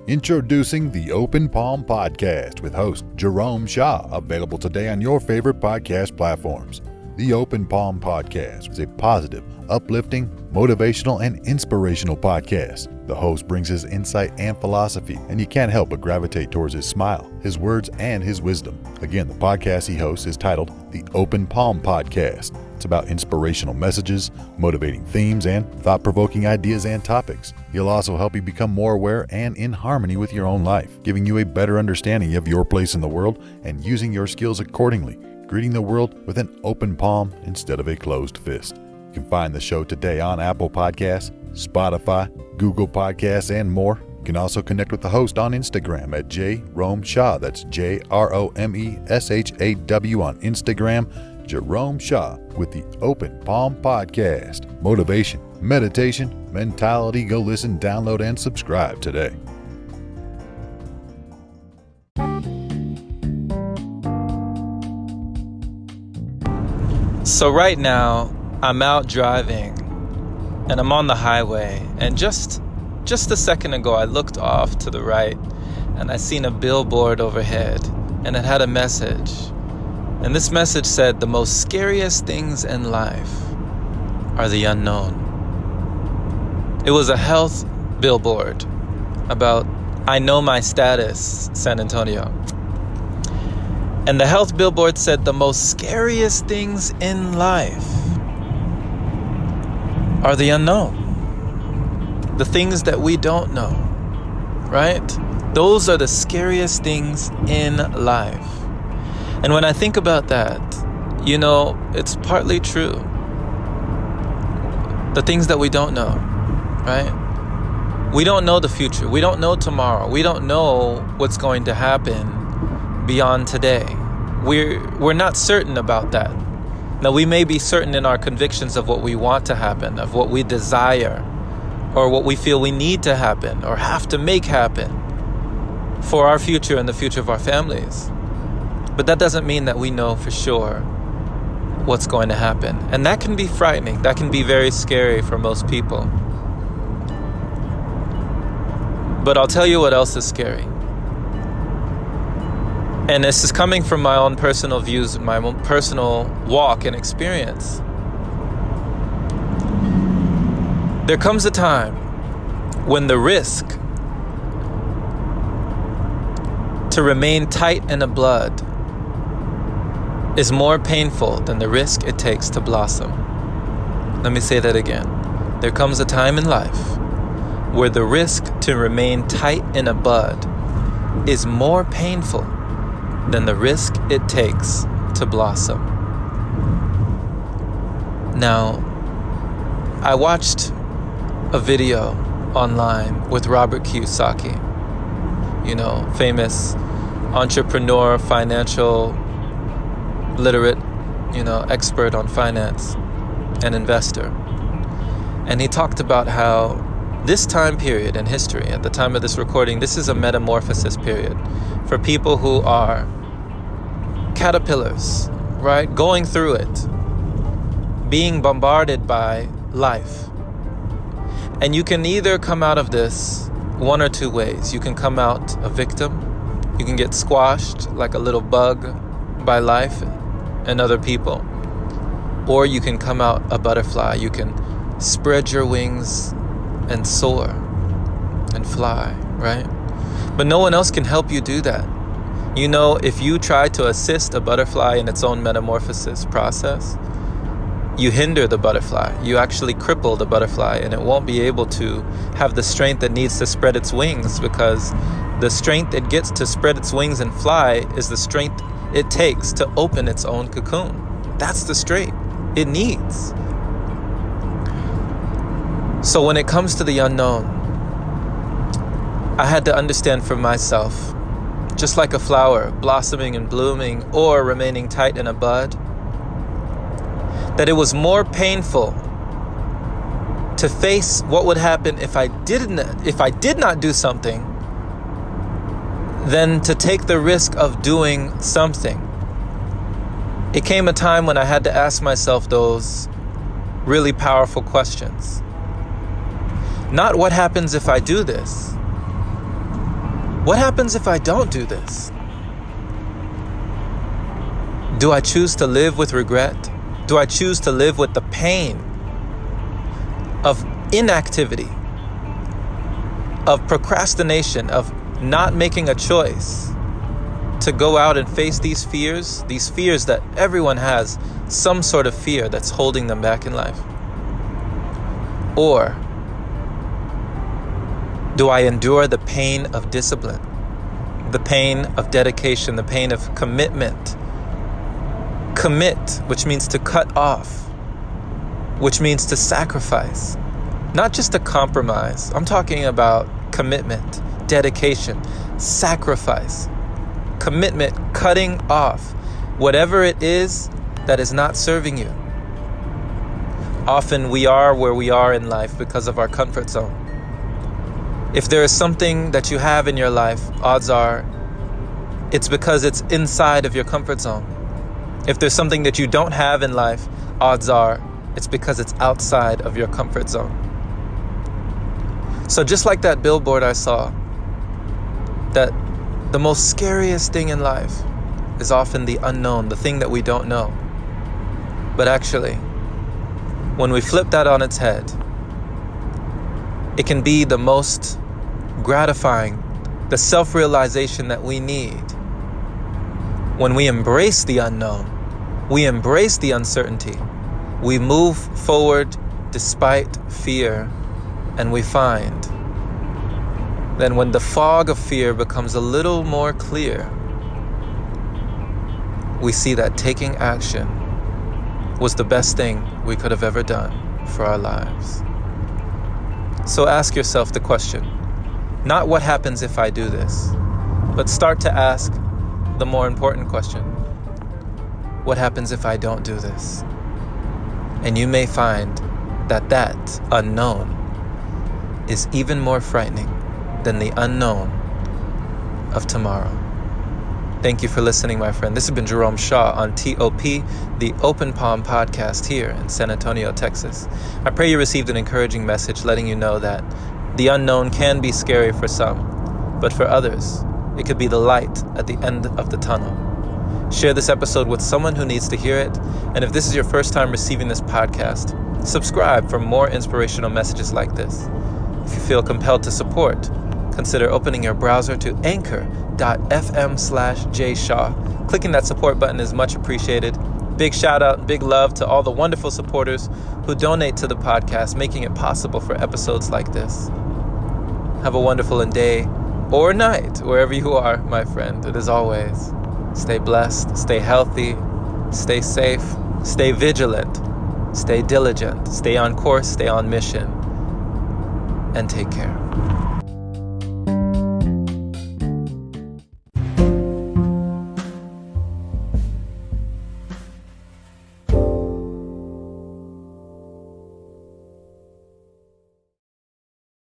Introducing the Open Palm Podcast with host Jerome Shaw, available today on your favorite podcast platforms. The Open Palm Podcast is a positive, uplifting, motivational, and inspirational podcast. The host brings his insight and philosophy, and you can't help but gravitate towards his smile, his words, and his wisdom. Again, the podcast he hosts is titled The Open Palm Podcast. It's about inspirational messages, motivating themes, and thought-provoking ideas and topics. He'll also help you become more aware and in harmony with your own life, giving you a better understanding of your place in the world and using your skills accordingly, greeting the world with an open palm instead of a closed fist. You can find the show today on Apple Podcasts, Spotify, Google Podcasts, and more. You can also connect with the host on Instagram at Jerome Shaw. That's JROMESHAW on Instagram. Jerome Shaw with the Open Palm Podcast. Motivation, meditation, mentality. Go listen, download, and subscribe today. So right now, I'm out driving and I'm on the highway, and just a second ago I looked off to the right and I seen a billboard overhead, and it had a message. And this message said, the most scariest things in life are the unknown. It was a health billboard about I know my status, San Antonio. And the health billboard said the most scariest things in life are the unknown. The things that we don't know, right? Those are the scariest things in life. And when I think about that, it's partly true. The things that we don't know, right? We don't know the future. We don't know tomorrow. We don't know what's going to happen beyond today. We're not certain about that. Now, we may be certain in our convictions of what we want to happen, of what we desire, or what we feel we need to happen or have to make happen for our future and the future of our families. But that doesn't mean that we know for sure what's going to happen. And that can be frightening. That can be very scary for most people. But I'll tell you what else is scary. And this is coming from my own personal views and my own personal walk and experience. There comes a time when the risk to remain tight in the blood is more painful than the risk it takes to blossom. Let me say that again. There comes a time in life where the risk to remain tight in a bud is more painful than the risk it takes to blossom. Now, I watched a video online with Robert Kiyosaki, famous entrepreneur, financial literate, expert on finance and investor. And he talked about how this time period in history, at the time of this recording, this is a metamorphosis period for people who are caterpillars, right? Going through it, being bombarded by life. And you can either come out of this one or two ways. You can come out a victim. You can get squashed like a little bug by life and other people. Or you can come out a butterfly. You can spread your wings and soar and fly, right? But no one else can help you do that. If you try to assist a butterfly in its own metamorphosis process, you hinder the butterfly. You actually cripple the butterfly, and it won't be able to have the strength it needs to spread its wings, because the strength it gets to spread its wings and fly is the strength it takes to open its own cocoon. That's the strength it needs. So when it comes to the unknown, I had to understand for myself, just like a flower blossoming and blooming or remaining tight in a bud, that it was more painful to face what would happen if I did not do something than to take the risk of doing something. It came a time when I had to ask myself those really powerful questions. Not what happens if I do this, What happens if I don't do this? Do I choose to live with regret? Do I choose to live with the pain of inactivity, of procrastination, of not making a choice to go out and face these fears that everyone has some sort of fear that's holding them back in life? Or do I endure the pain of discipline, the pain of dedication, the pain of commitment? Commit, which means to cut off, which means to sacrifice, not just to compromise. I'm talking about commitment, dedication, sacrifice, commitment, cutting off whatever it is that is not serving you. Often we are where we are in life because of our comfort zone. If there is something that you have in your life, odds are it's because it's inside of your comfort zone. If there's something that you don't have in life, odds are it's because it's outside of your comfort zone. So just like that billboard I saw, that the most scariest thing in life is often the unknown, the thing that we don't know. But actually, when we flip that on its head, it can be the most gratifying, the self-realization that we need. When we embrace the unknown, we embrace the uncertainty, we move forward despite fear, and we find that when the fog of fear becomes a little more clear, we see that taking action was the best thing we could have ever done for our lives. So ask yourself the question, not what happens if I do this, but start to ask the more important question. What happens if I don't do this? And you may find that that unknown is even more frightening than the unknown of tomorrow. Thank you for listening, my friend. This has been Jerome Shaw on TOP, the Open Palm podcast here in San Antonio, Texas. I pray you received an encouraging message letting you know that the unknown can be scary for some, but for others, it could be the light at the end of the tunnel. Share this episode with someone who needs to hear it. And if this is your first time receiving this podcast, subscribe for more inspirational messages like this. If you feel compelled to support, consider opening your browser to anchor.fm/jshaw. Clicking that support button is much appreciated. Big shout out, big love to all the wonderful supporters who donate to the podcast, making it possible for episodes like this. Have a wonderful day or night, wherever you are, my friend. And as always, stay blessed, stay healthy, stay safe, stay vigilant, stay diligent, stay on course, stay on mission, and take care.